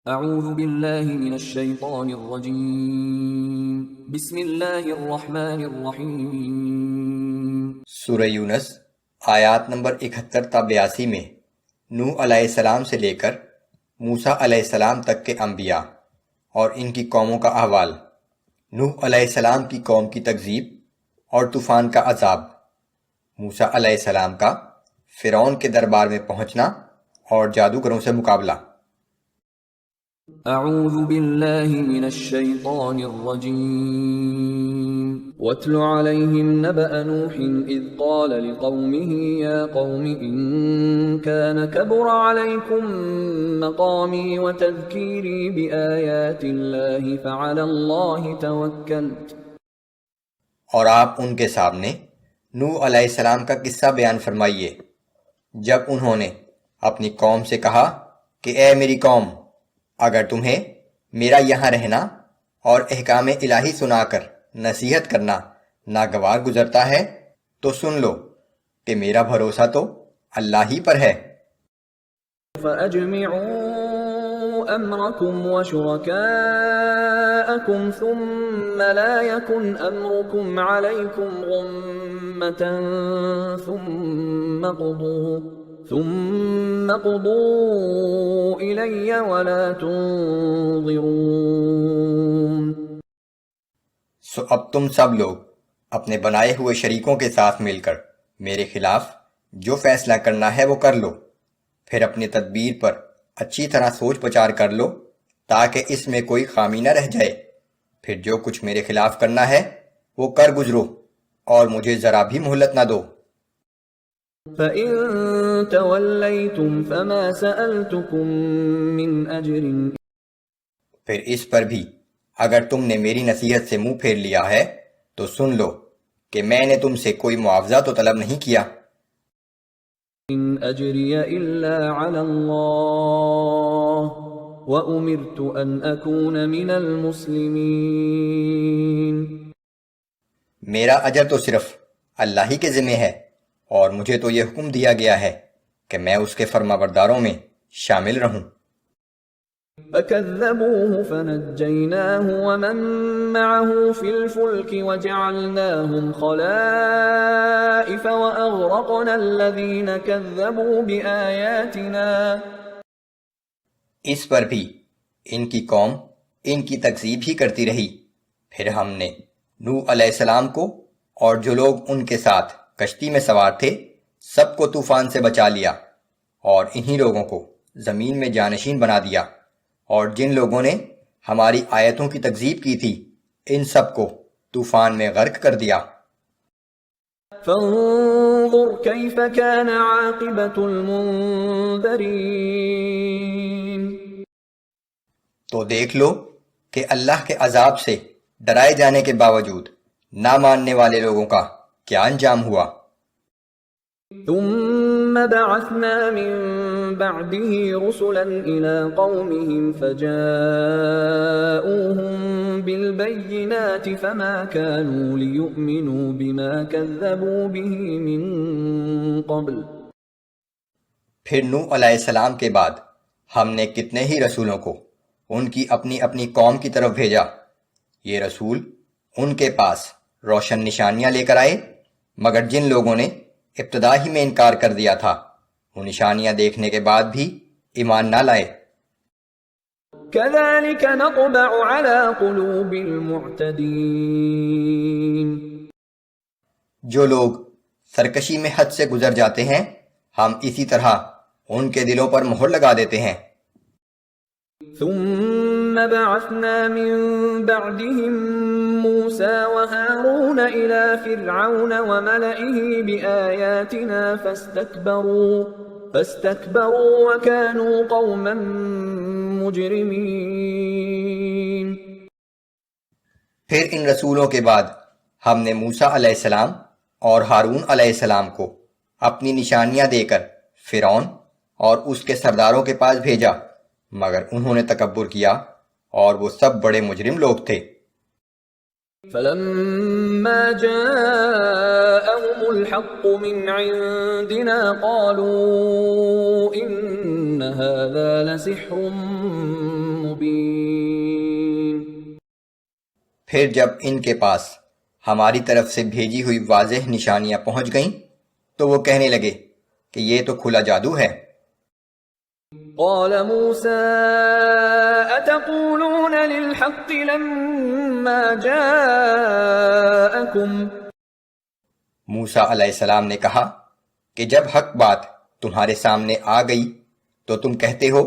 اعوذ باللہ من الشیطان الرجیم بسم اللہ الرحمن الرحیم۔ سورہ یونس آیات نمبر 71 تا 82 میں نوح علیہ السلام سے لے کر موسیٰ علیہ السلام تک کے انبیاء اور ان کی قوموں کا احوال، نوح علیہ السلام کی قوم کی تکذیب اور طوفان کا عذاب، موسیٰ علیہ السلام کا فرعون کے دربار میں پہنچنا اور جادوگروں سے مقابلہ۔ اعوذ باللہ من الشیطان الرجیم واتل علیہم نبأ نوح اذ قال لقومه یا قوم ان كان كبر علیکم مقامی وتذکیری بآیات اللہ فعلی اللہ توکلت۔ اور آپ ان کے سامنے نوح علیہ السلام کا قصہ بیان فرمائیے جب انہوں نے اپنی قوم سے کہا کہ اے میری قوم، اگر تمہیں میرا یہاں رہنا اور احکام الہی سنا کر نصیحت کرنا ناگوار گزرتا ہے تو سن لو کہ میرا بھروسہ تو اللہ ہی پر ہے۔ فَأَجْمِعُوا أَمْرَكُمْ وَشُرَكَاءَكُمْ ثُمَّ لَا يَكُنْ أَمْرُكُمْ عَلَيْكُمْ غُمَّةً ثُمَّ قُضُوا إِلَيَّ وَلَا تُنظِرُونَ۔ سو اب تم سب لوگ اپنے بنائے ہوئے شریکوں کے ساتھ مل کر میرے خلاف جو فیصلہ کرنا ہے وہ کر لو، پھر اپنی تدبیر پر اچھی طرح سوچ بچار کر لو تاکہ اس میں کوئی خامی نہ رہ جائے، پھر جو کچھ میرے خلاف کرنا ہے وہ کر گزرو اور مجھے ذرا بھی مہلت نہ دو۔ فَإِن تَوَلَّيْتُمْ فَمَا سَأَلْتُكُم مِّنْ أَجْرٍ۔ پھر اس پر بھی اگر تم نے میری نصیحت سے منہ پھیر لیا ہے تو سن لو کہ میں نے تم سے کوئی معاوضہ تو طلب نہیں کیا۔ إِنْ أَجْرِيَ إِلَّا عَلَى اللَّهِ وَأُمِرْتُ أَنْ أَكُونَ مِنَ الْمُسْلِمِينَ۔ میرا اجر تو صرف اللہ ہی کے ذمہ ہے اور مجھے تو یہ حکم دیا گیا ہے کہ میں اس کے فرما برداروں میں شامل رہوں۔ فَكَذَّبُوهُ فَنَجَّيْنَاهُ وَمَن مَّعَهُ فِي الْفُلْكِ وَجَعَلْنَاهُمْ خَلَائِفَ وَأَغْرَقْنَا الَّذِينَ كَذَّبُوا بِآيَاتِنَا۔ اس پر بھی ان کی قوم ان کی تکذیب ہی کرتی رہی، پھر ہم نے نوح علیہ السلام کو اور جو لوگ ان کے ساتھ کشتی میں سوار تھے سب کو طوفان سے بچا لیا، اور انہی لوگوں کو زمین میں جانشین بنا دیا، اور جن لوگوں نے ہماری آیتوں کی تکذیب کی تھی ان سب کو طوفان میں غرق کر دیا۔ فانظر كيف كان عاقبة المنذرين۔ تو دیکھ لو کہ اللہ کے عذاب سے ڈرائے جانے کے باوجود نہ ماننے والے لوگوں کا کیا انجام ہوا۔ ثم بعثنا من بعده رسلا إلى قومهم فجاءوهم بالبينات فما كانوا ليؤمنوا بما كذبوا به من قبل۔ پھر نوح علیہ السلام کے بعد ہم نے کتنے ہی رسولوں کو ان کی اپنی اپنی قوم کی طرف بھیجا، یہ رسول ان کے پاس روشن نشانیاں لے کر آئے، مگر جن لوگوں نے ابتدا ہی میں انکار کر دیا تھا وہ نشانیاں دیکھنے کے بعد بھی ایمان نہ لائے۔ كذلك نطبع على قلوب المعتدين۔ جو لوگ سرکشی میں حد سے گزر جاتے ہیں ہم اسی طرح ان کے دلوں پر مہر لگا دیتے ہیں۔ ثم بعثنا من بعدهم موسى وهارون إلى فرعون وملئه بآياتنا فاستكبروا وكانوا قوما مجرمين۔ پھر ان رسولوں کے بعد ہم نے موسیٰ علیہ السلام اور ہارون علیہ السلام کو اپنی نشانیاں دے کر فرعون اور اس کے سرداروں کے پاس بھیجا، مگر انہوں نے تکبر کیا اور وہ سب بڑے مجرم لوگ تھے۔ فلما جاءهم الحق من عندنا قالوا إن هذا لسحر مبين. پھر جب ان کے پاس ہماری طرف سے بھیجی ہوئی واضح نشانیاں پہنچ گئیں تو وہ کہنے لگے کہ یہ تو کھلا جادو ہے. قال موسى أتقولون للحق لما جاءكم. موسیٰ علیہ السلام نے کہا کہ جب حق بات تمہارے سامنے آ گئی تو تم کہتے ہو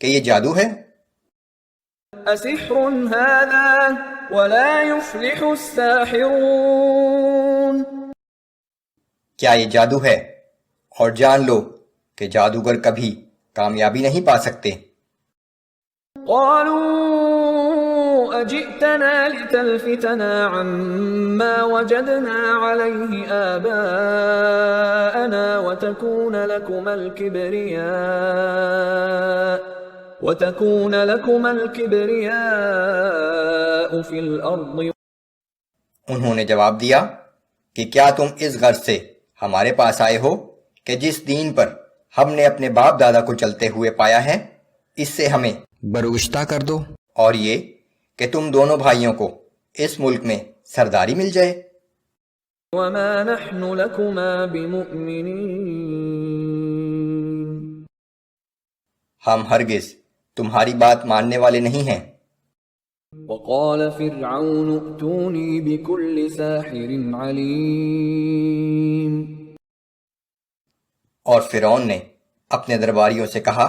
کہ یہ جادو ہے. أسحر هذا ولا يفلح الساحرون. کیا یہ جادو ہے اور جان لو کہ جادوگر کبھی کامیابی نہیں پا سکتے. قالوا أجئتنا لتلفتنا عما وجدنا عليه آباءنا وتكون لكم الكبرياء في الأرض. انہوں نے جواب دیا کہ کیا تم اس غرض سے ہمارے پاس آئے ہو کہ جس دین پر ہم نے اپنے باپ دادا کو چلتے ہوئے پایا ہے اس سے ہمیں برگشتہ کر دو، اور یہ کہ تم دونوں بھائیوں کو اس ملک میں سرداری مل جائے. وما نحن لكما بمؤمنين. ہم ہرگز تمہاری بات ماننے والے نہیں ہیں. وقال فرعون ائتوني بكل ساحر عليم. اور فرعون نے اپنے درباریوں سے کہا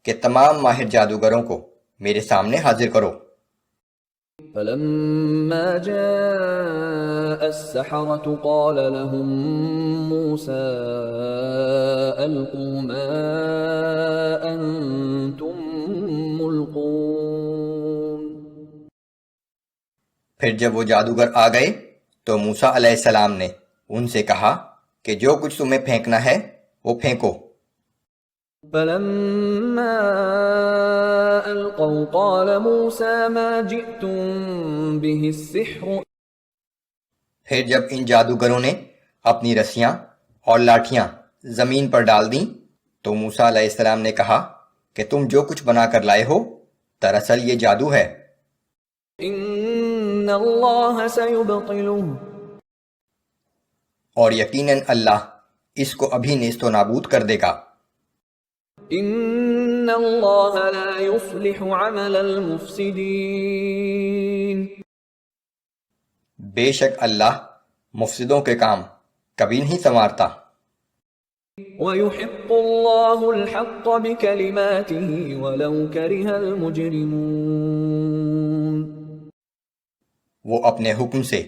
کہ تمام ماہر جادوگروں کو میرے سامنے حاضر کرو. فلما جاء السحرة قال لهم موسى ألقوا ما أنتم ملقون. پھر جب وہ جادوگر آ گئے تو موسیٰ علیہ السلام نے ان سے کہا کہ جو کچھ تمہیں پھینکنا ہے وہ پھینکو. فلما ألقوا قال موسى ما جئتم به السحر. پھر جب ان جادوگروں نے اپنی رسیاں اور لاٹھیاں زمین پر ڈال دیں تو موسیٰ علیہ السلام نے کہا کہ تم جو کچھ بنا کر لائے ہو دراصل یہ جادو ہے. ان اللہ سیبطلہ. اور یقیناً اللہ اس کو ابھی نیست و نابود کر دے گا. ان اللہ لا یصلح عمل المفسدین. بے شک اللہ مفسدوں کے کام کبھی نہیں سنوارتا. وَيُحِقُّ اللَّهُ الْحَقَّ بِكَلِمَاتِهِ وَلَوْ كَرِهَ الْمُجْرِمُونَ. وہ اپنے حکم سے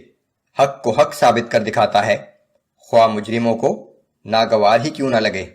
حق کو حق ثابت کر دکھاتا ہے خواہ مجرموں کو ناگوار ہی کیوں نہ لگے.